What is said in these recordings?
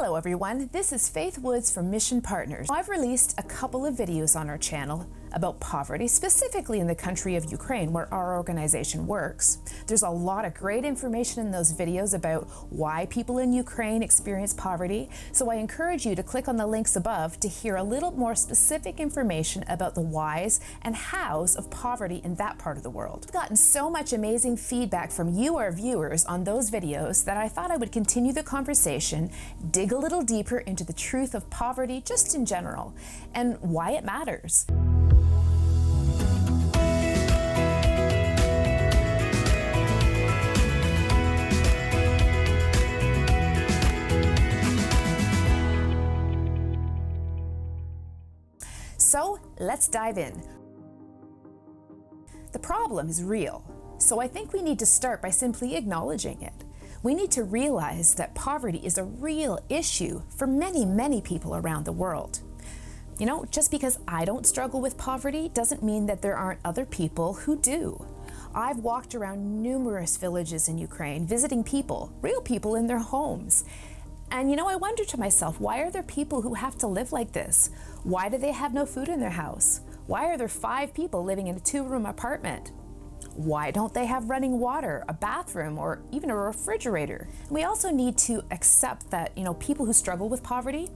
Hello everyone, this is Faith Woods from Mission Partners. I've released a couple of videos on our channel about poverty, specifically in the country of Ukraine where our organization works. There's a lot of great information in those videos about why people in Ukraine experience poverty, so I encourage you to click on the links above to hear a little more specific information about the whys and hows of poverty in that part of the world. I've gotten so much amazing feedback from you, our viewers, on those videos that I thought I would continue the conversation, dig a little deeper into the truth of poverty just in general, and why it matters. So let's dive in. The problem is real, so I think we need to start by simply acknowledging it. We need to realize that poverty is a real issue for many, many people around the world. You know, just because I don't struggle with poverty doesn't mean that there aren't other people who do. I've walked around numerous villages in Ukraine, visiting people, real people in their homes. And you know, I wonder to myself, why are there people who have to live like this? Why do they have no food in their house? Why are there 5 people living in a 2-room apartment? Why don't they have running water, a bathroom, or even a refrigerator? And we also need to accept that, people who struggle with poverty,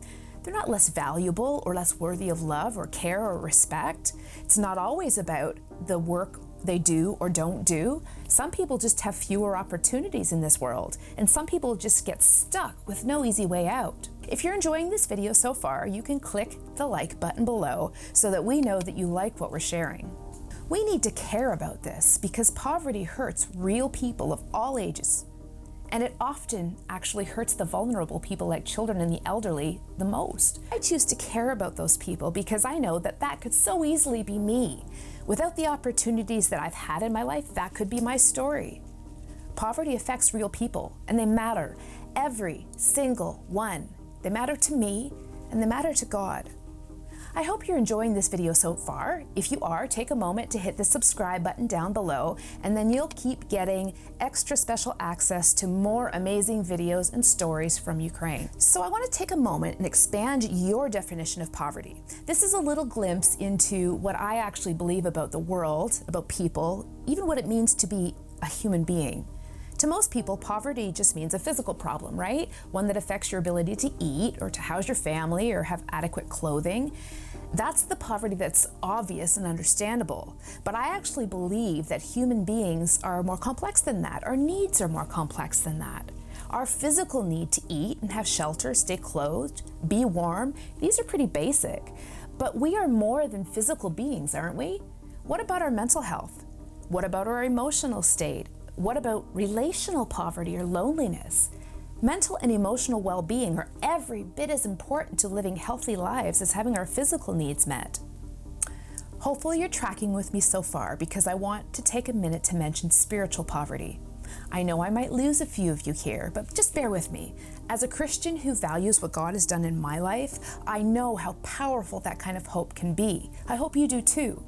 they're not less valuable or less worthy of love or care or respect. It's not always about the work they do or don't do. Some people just have fewer opportunities in this world, and some people just get stuck with no easy way out. If you're enjoying this video so far, you can click the like button below so that we know that you like what we're sharing. We need to care about this because poverty hurts real people of all ages, and it often actually hurts the vulnerable people like children and the elderly the most. I choose to care about those people because I know that that could so easily be me. Without the opportunities that I've had in my life, that could be my story. Poverty affects real people, and they matter, every single one. They matter to me, and they matter to God. I hope you're enjoying this video so far. If you are, take a moment to hit the subscribe button down below, and then you'll keep getting extra special access to more amazing videos and stories from Ukraine. So I want to take a moment and expand your definition of poverty. This is a little glimpse into what I actually believe about the world, about people, even what it means to be a human being. To most people, poverty just means a physical problem, right? One that affects your ability to eat or to house your family or have adequate clothing. That's the poverty that's obvious and understandable. But I actually believe that human beings are more complex than that. Our needs are more complex than that. Our physical need to eat and have shelter, stay clothed, be warm, these are pretty basic. But we are more than physical beings, aren't we? What about our mental health? What about our emotional state? What about relational poverty or loneliness? Mental and emotional well-being are every bit as important to living healthy lives as having our physical needs met. Hopefully you're tracking with me so far because I want to take a minute to mention spiritual poverty. I know I might lose a few of you here, but just bear with me. As a Christian who values what God has done in my life, I know how powerful that kind of hope can be. I hope you do too.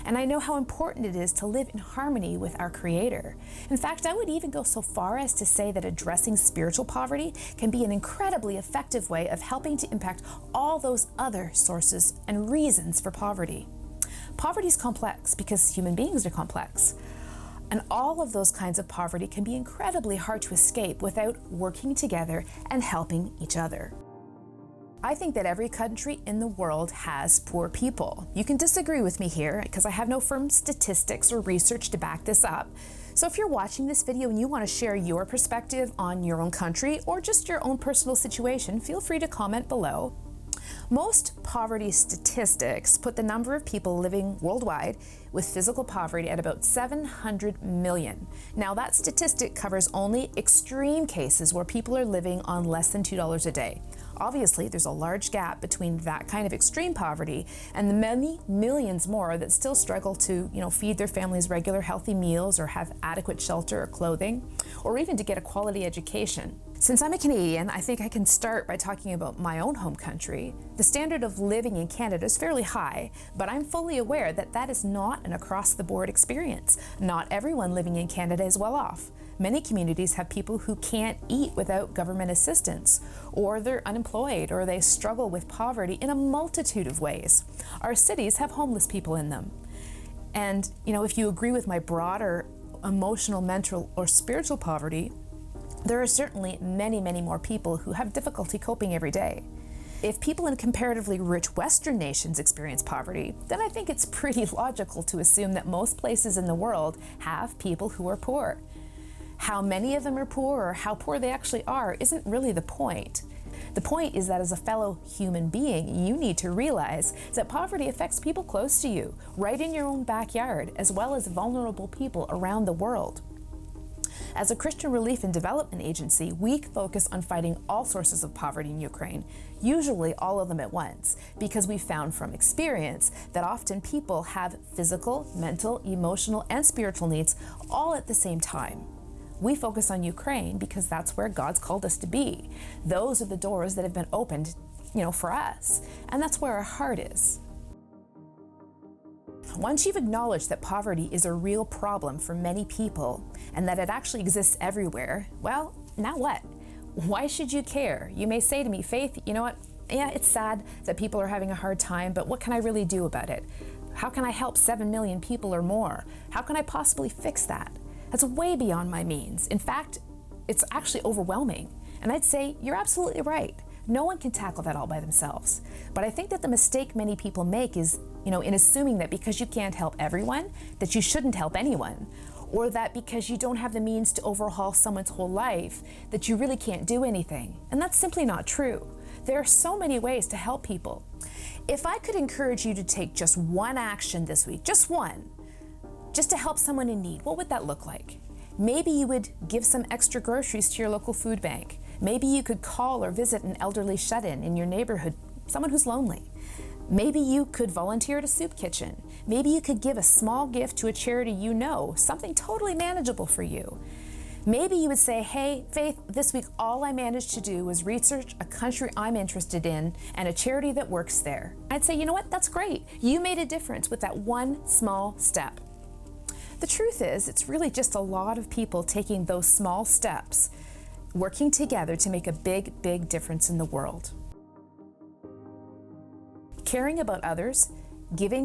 And I know how important it is to live in harmony with our Creator. In fact, I would even go so far as to say that addressing spiritual poverty can be an incredibly effective way of helping to impact all those other sources and reasons for poverty. Poverty is complex because human beings are complex. And all of those kinds of poverty can be incredibly hard to escape without working together and helping each other. I think that every country in the world has poor people. You can disagree with me here because I have no firm statistics or research to back this up. So if you're watching this video and you want to share your perspective on your own country or just your own personal situation, feel free to comment below. Most poverty statistics put the number of people living worldwide with physical poverty at about 700 million. Now that statistic covers only extreme cases where people are living on less than $2 a day. Obviously, there's a large gap between that kind of extreme poverty and the many millions more that still struggle to, feed their families regular healthy meals or have adequate shelter or clothing, or even to get a quality education. Since I'm a Canadian, I think I can start by talking about my own home country. The standard of living in Canada is fairly high, but I'm fully aware that that is not an across-the-board experience. Not everyone living in Canada is well off. Many communities have people who can't eat without government assistance, or they're unemployed, or they struggle with poverty in a multitude of ways. Our cities have homeless people in them. And, if you agree with my broader emotional, mental, or spiritual poverty, there are certainly many, many more people who have difficulty coping every day. If people in comparatively rich Western nations experience poverty, then I think it's pretty logical to assume that most places in the world have people who are poor. How many of them are poor or how poor they actually are isn't really the point. The point is that as a fellow human being, you need to realize that poverty affects people close to you, right in your own backyard, as well as vulnerable people around the world. As a Christian Relief and Development Agency, we focus on fighting all sources of poverty in Ukraine, usually all of them at once, because we found from experience that often people have physical, mental, emotional, and spiritual needs all at the same time. We focus on Ukraine because that's where God's called us to be. Those are the doors that have been opened, for us, and that's where our heart is. Once you've acknowledged that poverty is a real problem for many people and that it actually exists everywhere, well, now what? Why should you care? You may say to me, Faith, you know what? Yeah, it's sad that people are having a hard time, but what can I really do about it? How can I help 7 million people or more? How can I possibly fix that? That's way beyond my means. In fact, it's actually overwhelming. And I'd say you're absolutely right. No one can tackle that all by themselves. But I think that the mistake many people make is, in assuming that because you can't help everyone, that you shouldn't help anyone. Or that because you don't have the means to overhaul someone's whole life, that you really can't do anything. And that's simply not true. There are so many ways to help people. If I could encourage you to take just one action this week, just one, just to help someone in need, what would that look like? Maybe you would give some extra groceries to your local food bank. Maybe you could call or visit an elderly shut-in in your neighborhood, someone who's lonely. Maybe you could volunteer at a soup kitchen. Maybe you could give a small gift to a charity something totally manageable for you. Maybe you would say, hey, Faith, this week all I managed to do was research a country I'm interested in and a charity that works there. I'd say, you know what, that's great. You made a difference with that one small step. The truth is, it's really just a lot of people taking those small steps, working together to make a big, big difference in the world. Caring about others,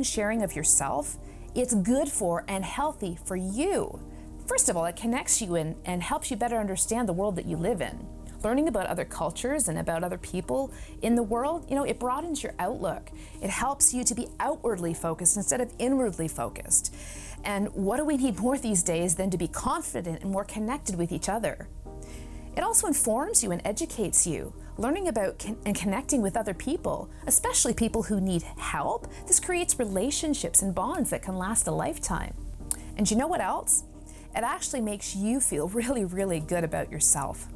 sharing of yourself, it's good for and healthy for you. First of all, it connects you and helps you better understand the world that you live in. Learning about other cultures and about other people in the world, it broadens your outlook. It helps you to be outwardly focused instead of inwardly focused. And what do we need more these days than to be confident and more connected with each other? It also informs you and educates you. Learning about and connecting with other people, especially people who need help, this creates relationships and bonds that can last a lifetime. And you know what else? It actually makes you feel really, really good about yourself.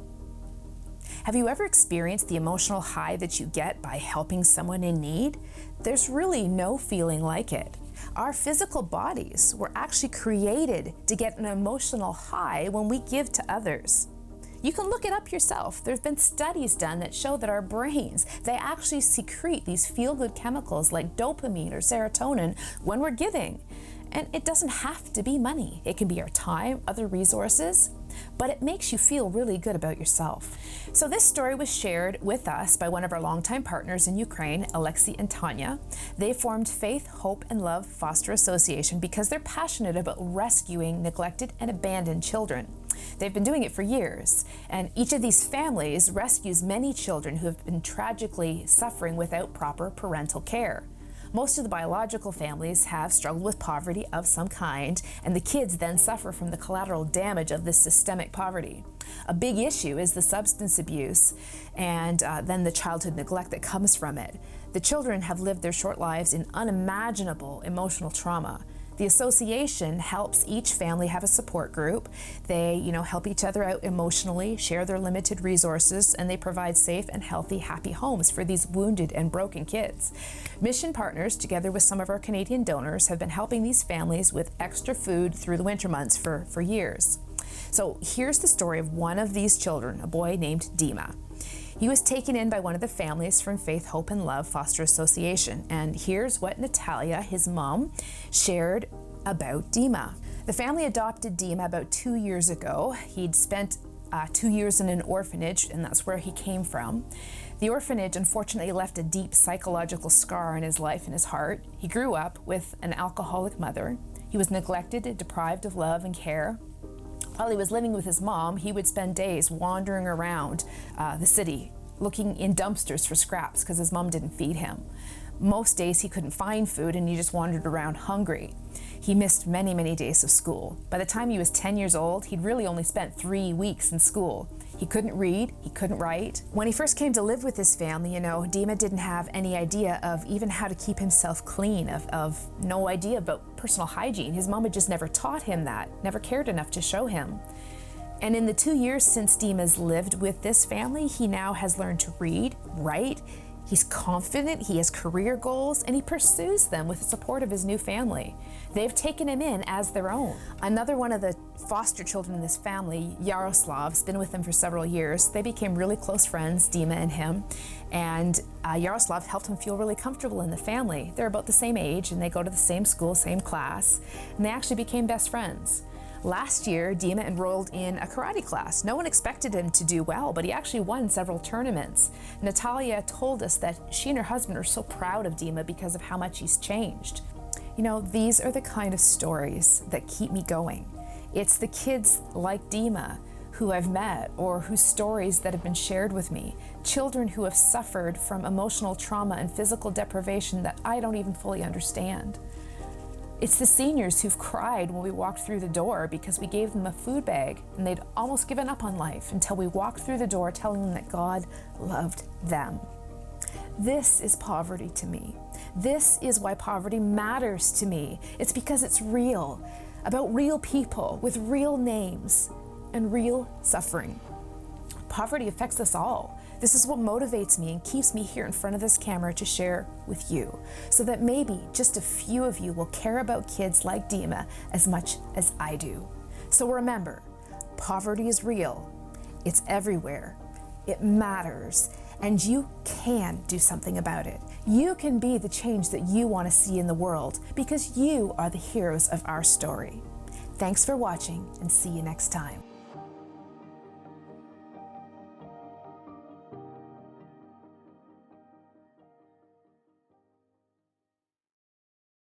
Have you ever experienced the emotional high that you get by helping someone in need? There's really no feeling like it. Our physical bodies were actually created to get an emotional high when we give to others. You can look it up yourself. There's been studies done that show that our brains, they actually secrete these feel-good chemicals like dopamine or serotonin when we're giving. And it doesn't have to be money. It can be our time, other resources, but it makes you feel really good about yourself. So this story was shared with us by one of our longtime partners in Ukraine, Alexei and Tanya. They formed Faith, Hope, and Love Foster Association because they're passionate about rescuing neglected and abandoned children. They've been doing it for years, and each of these families rescues many children who have been tragically suffering without proper parental care. Most of the biological families have struggled with poverty of some kind, and the kids then suffer from the collateral damage of this systemic poverty. A big issue is the substance abuse and then the childhood neglect that comes from it. The children have lived their short lives in unimaginable emotional trauma. The association helps each family have a support group. They, help each other out emotionally, share their limited resources, and they provide safe and healthy, happy homes for these wounded and broken kids. Mission Partners, together with some of our Canadian donors, have been helping these families with extra food through the winter months for years. So here's the story of one of these children, a boy named Dima. He was taken in by one of the families from Faith, Hope, and Love Foster Association. And here's what Natalia, his mom, shared about Dima. The family adopted Dima about 2 years ago. He'd spent 2 years in an orphanage, and that's where he came from. The orphanage unfortunately left a deep psychological scar in his life and his heart. He grew up with an alcoholic mother. He was neglected and deprived of love and care. While he was living with his mom, he would spend days wandering around the city, looking in dumpsters for scraps because his mom didn't feed him. Most days he couldn't find food and he just wandered around hungry. He missed many, many days of school. By the time he was 10 years old, he'd really only spent 3 weeks in school. He couldn't read, he couldn't write. When he first came to live with his family, Dima didn't have any idea of even how to keep himself clean, of no idea about personal hygiene. His mom had just never taught him that, never cared enough to show him. And in the 2 years since Dima's lived with this family, he now has learned to read, write. He's confident, he has career goals, and he pursues them with the support of his new family. They've taken him in as their own. Another one of the foster children in this family, Yaroslav's been with them for several years. They became really close friends, Dima and him, and Yaroslav helped him feel really comfortable in the family. They're about the same age, and they go to the same school, same class, and they actually became best friends. Last year, Dima enrolled in a karate class. No one expected him to do well, but he actually won several tournaments. Natalia told us that she and her husband are so proud of Dima because of how much he's changed. These are the kind of stories that keep me going. It's the kids like Dima who I've met or whose stories that have been shared with me. Children who have suffered from emotional trauma and physical deprivation that I don't even fully understand. It's the seniors who've cried when we walked through the door because we gave them a food bag and they'd almost given up on life until we walked through the door telling them that God loved them. This is poverty to me. This is why poverty matters to me. It's because it's real, about real people with real names and real suffering. Poverty affects us all. This is what motivates me and keeps me here in front of this camera to share with you, so that maybe just a few of you will care about kids like Dima as much as I do. So remember, poverty is real, it's everywhere, it matters, and you can do something about it. You can be the change that you want to see in the world because you are the heroes of our story. Thanks for watching and see you next time.